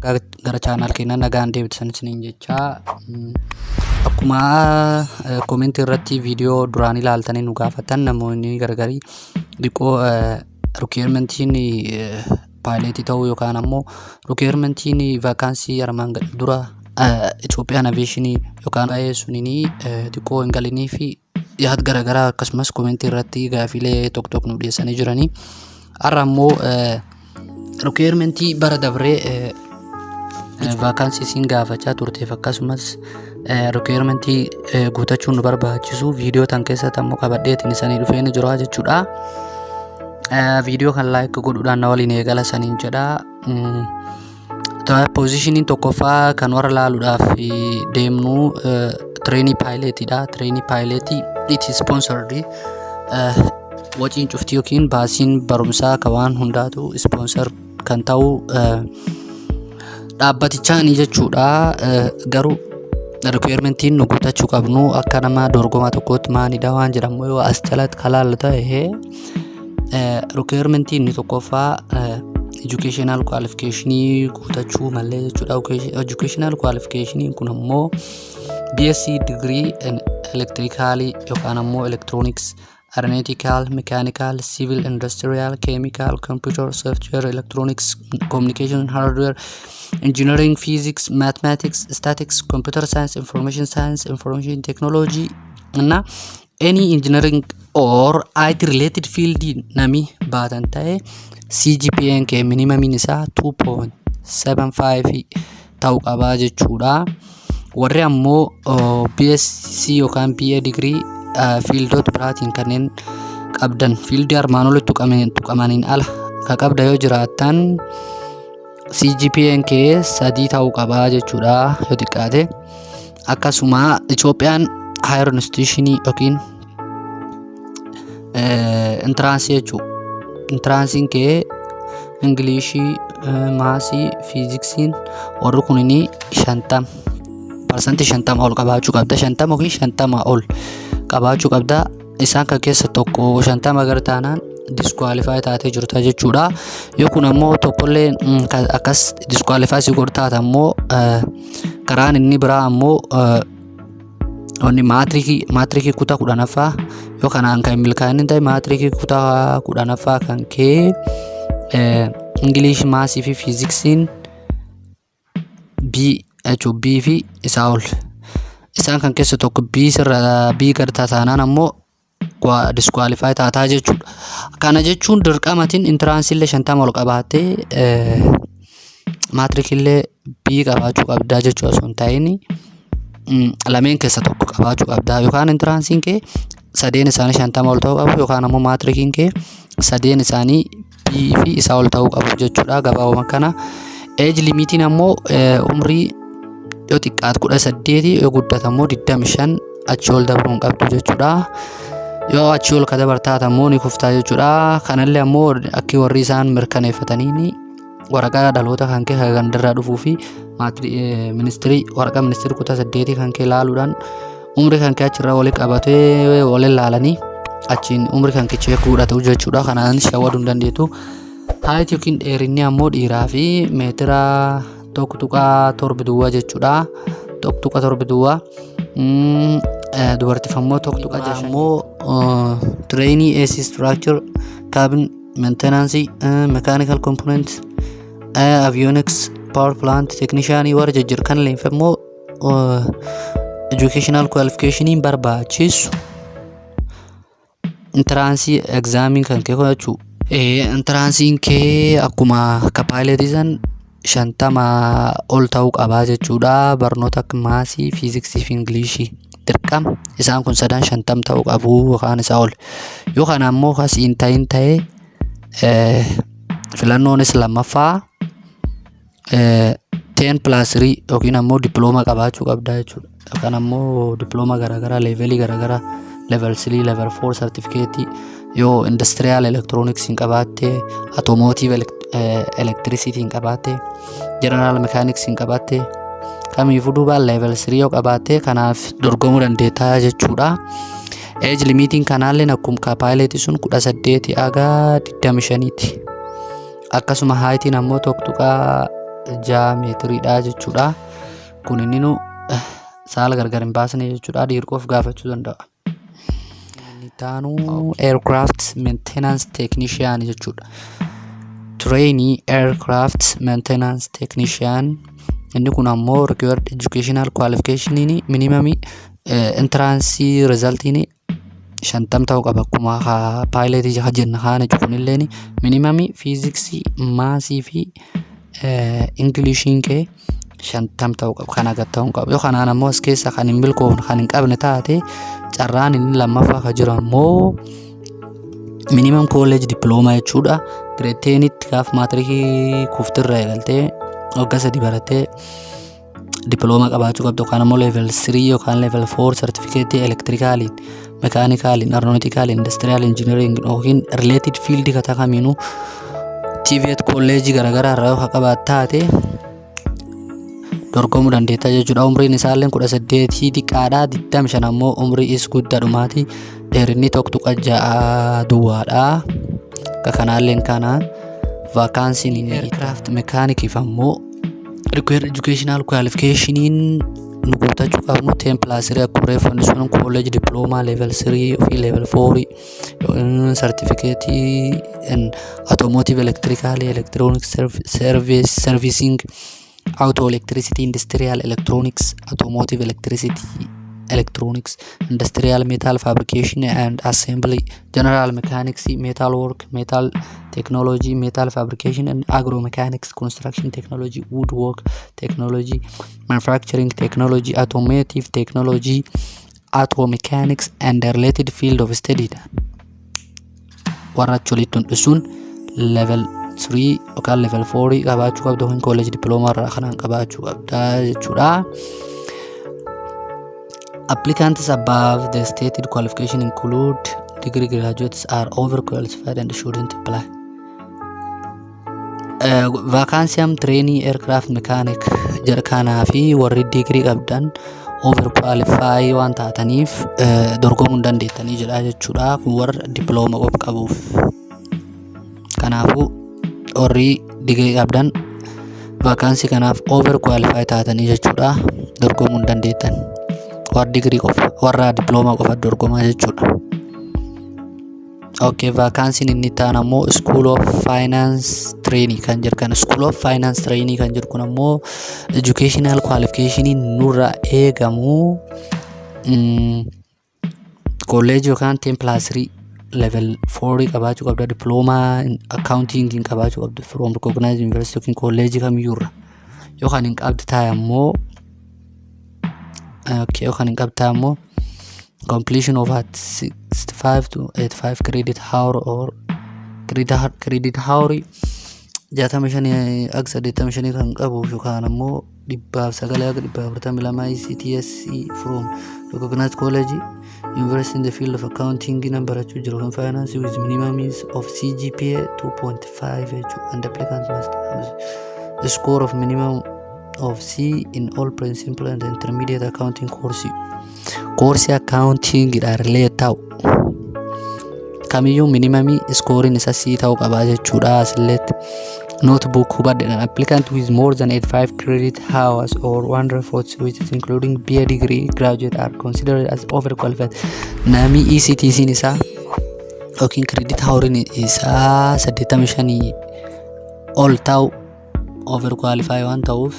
bakka gara channel keenya nagaan deebitan isiniin jecha akkuma comment irratti video duraan ilaaltanii nu gaafatan namoonni gargari diqoo requirementiin pilot ta'uu yookaan ammoo requirementiin vacancy armaan dura Ethiopian Aviation yookaan sunini diqoo hin galinii fi yaad garagaraa akkasumas comment irratti gaafilee tokko nu dhiyeessanii jiranii har'a ammoo requirementii bara dabree vacancy siin gaafachaa turteef akkasumas requirementii guutachuun nu barbaachisu video tan keessatti ammoo qabadheetiin isanii dhufee ni jira jechuudha. Video kan like godhuudhaan na waliin eegala saniin jedha. Positioning tokkoffaa kan warra laaluudhaaf deemnu trainee pilot dha. Trainee pilot it is sponsored. Waciin cuftii yookiin baasiin barumsaa kan hundaatu sponsor kan ta'u dhaabbatichaani jechuudha. Garuu requirementiin nu guutachuu qabnu akka nama dorgomaa tokkootti maalidha waan jedhamu yoo as jalatti kalaallu ta'e requirementiin inni tokkoffaa educational qualification guutachuu malee jechuudha. Educational qualification kun ammoo BSc degree in electrical yookaan ammoo electronics, aeronautical, mechanical, civil, industrial, chemical, computer, software, electronics, communication, hardware, engineering, physics, mathematics, statistics, computer science, information technology, and any engineering or IT related field nami baatan ta'e CGPA ke minimum isaa 2.75 ta'uu qaba jechuudha. Warri ammoo BSc yookaan BA degree fieldoota biraatiin kanneen qabdan fiildii armaan olitti tuqamaniin ala ka qabda yoo jiraattan CGPA kee 3 ta'uu qaba jechuudha yoo xiqqaate. Akkasuma Ethiopian Higher Institution yookiin entrance jechuudha. Entrance kee English, Maths, Physics warri kunini 50% ol qabaachuu qabda. 50 yookiin 50 ol qabaachuu qabda. Isaan kan keessa tokko 50 gar taanaan disqualify taatee jirta jechuudha. Yoo kun ammoo tokkollee akkas disqualify si godhaata ammoo karaan inni biraa ammoo onni maatirikii kutaa 10ffaa yoo kanaan kan milkaa'in ta'e maatirikii kutaa 10ffaa kan kee English, Maths fi Physics B fi isaa ol. Isaan kan keessa tokko B sirra B gar taanaan ammoo disqualify taataa jechuudha. Kana jechuun dirqamatiin entrance illee 50 ol qabaatee matric illee B qabaachuu qabda jechuudha. Sun ta'ini lameen keessa tokko qabaachuu qabda. Yookaan entrance kee sadeen isaanii 50 ol ta'uu qabu yookaan ammoo matric kee sadeen isaanii B fi isaa ol ta'uu qabu jechuudha. Gabaabuma kana age limitiin ammoo umrii yoo xiqqaat 18 yoo guddaate ammoo 25 achi ol dabruu hin qabdu jechuudha. Yoo achi ol ka dabartaat ammoo ni kuftaa jechuudha. Kanallee ammoo akka warri isaan mirkaneeffatanii waraqaa dhaloota kan kee kan dirraa dhufuu fi ministirii waraqaa ministirii kutaa 8 kan kee laaluudhaan umrii kan kee achirraa waliin qabatee waliin laalanii achiin umrii kan kee cheekuu godhatu jechuudha. Kanaan shawwaduu hin dandeettu. Height yookiin dheerinni ammoo dhiiraa fi meetira 1.7 jechuudha. 1.7 dubartiif ammoo 1.6 ammoo trainee AC structure, cabin maintenance, mechanical components, avionics, power plant technician warra jijjiir kan leenfammoo educational qualification barbaachisu. Entrance exam kan kee godhachuu entrance kee akkuma ka pilot san 50 ol ta'uu qaba jechuudha. Barnoota akka Maths, Physics fi English dirqama isaan kun sadan 50 ta'uu qabu yookaan isaa ol. Yookaan ammoo kasiin ta'in ta'e filannoonis lammaffaa 10+3 yookiin ammoo diploma qabaachuu qabda jechuudha. Yookaan ammoo diploma garaagaraa levelii garaagaraa level 3 level 4 certificate yoo industrial electronics hin qabaatte, automotive electricity hin qabaatte, general mechanics hin qabaatte kamiifuu duuba level 3 yoo qabaatte kanaaf dorgomuu dandeetta jechuudha. Age limitiin kanaallee akkuma pilot sun 18 aga 25ti. Akkasuma heightiin ammoo 1.7 6 meetiriidha jechuudha. Kun inni nu saala gargar hin baasne jechuudha. Dhiirqoof gaafachuu danda'a. Inni taanu aircraft maintenance technician jechuudha. Trainee aircraft maintenance technician. Inni kun ammoo required educational qualification minimum entrance result 50 ta'uu qaba. Akkuma pilot jenna kana jechuun minimum physics maths fi English kee 50 ta'uu qaba. Kana gatta'uu qaba. Yoo kanaan ammoo as keessa kan hin milkoofne kan hin qabne taate carraan inni lammaffaa kan jiru ammoo minimum college diploma jechuudha. Grade 10 tti gaaf maatirikii kuftirra eegaltee waggaa 3 barattee diploma qabaachuu qabdu. Kan ammoo level 3 yookaan level 4 certificate electrical, mechanical, aeronautical, industrial engineering yookiin related field kata kamiinuu TVET college garagaraa irraa qabaat taate dorgomuu dandeetta jechuudha. Umriin isaallee 18 xiqqaadha. 25 ammoo umrii is guddaadhumaati. Dheerinni 1.6 duwwaadha. Kanaalleen kana vaakaansiin aircraft mechanic ammoo required educational qualification nu guutachuu qabnu 10+3 akkuma reeffanni sun college diploma level 3 fi level 4 certificate in automotive electrical electronics servicing auto electricity industrial electronics automotive electronics industrial metal fabrication and assembly general mechanics metal work metal technology metal fabrication and agro mechanics construction technology woodwork technology manufacturing technology automotive technology auto mechanics and the related field of study. Warra cholitun dhusun level 3 yookaan level 4 qabaachuu qabdu. Kun college diploma irraa kanaan qabaachuu qabda jechuudha. Applicants above the stated qualification include degree graduates are overqualified and shouldn't apply. Vaakansiyam trainee aircraft mechanic jara kanaa fi warri degree qabdan overqualify waan taataniif dorgomuu hin dandeettanii jedha jechuudha. Kun warra diploma qabuuf. Kanaafuu warri degree qabdan vaakansii kanaaf overqualify taatanii jechuudha. Dorgomuu hin dandeettan. Warra degree qofa warra diploma qofa dorgomaa jechuudha. Okay, vaakaansiin inni taan ammoo school of finance training kan jedhu kan school of finance training kan jedhu kun ammoo educational qualification nurra eegamu college yookaan 10+3 level 4 qabaachuu qabda. Diploma in accounting qabaachuu qabda from recognized university yookiin college kamiyyuurra. Yoo kan hin qabdu taa'e ammoo yoo kan hin qabdu taa'e ammoo completion of at 65 to 85 credit hour or credit hour 65 akka 85 kan qabu yookaan ammoo 942 ICTSE from recognized college university in the field of accounting barachuu jiru kan finance with minimum of CGPA 2.5 and applicant must have a score of minimum of C in all principal and intermediate accounting course accounting irraalee ta'u kamiyyuu minimum scoring isa C ta'uu qaba jechuudha. Asilletti notebook hubadhe an applicant with more than 85 credit hours or 140 which is including BA degree graduate are considered as overqualified. Nami ECTC isaa yookiin credit hour isaa 85 ol ta'u overqualified waan ta'uuf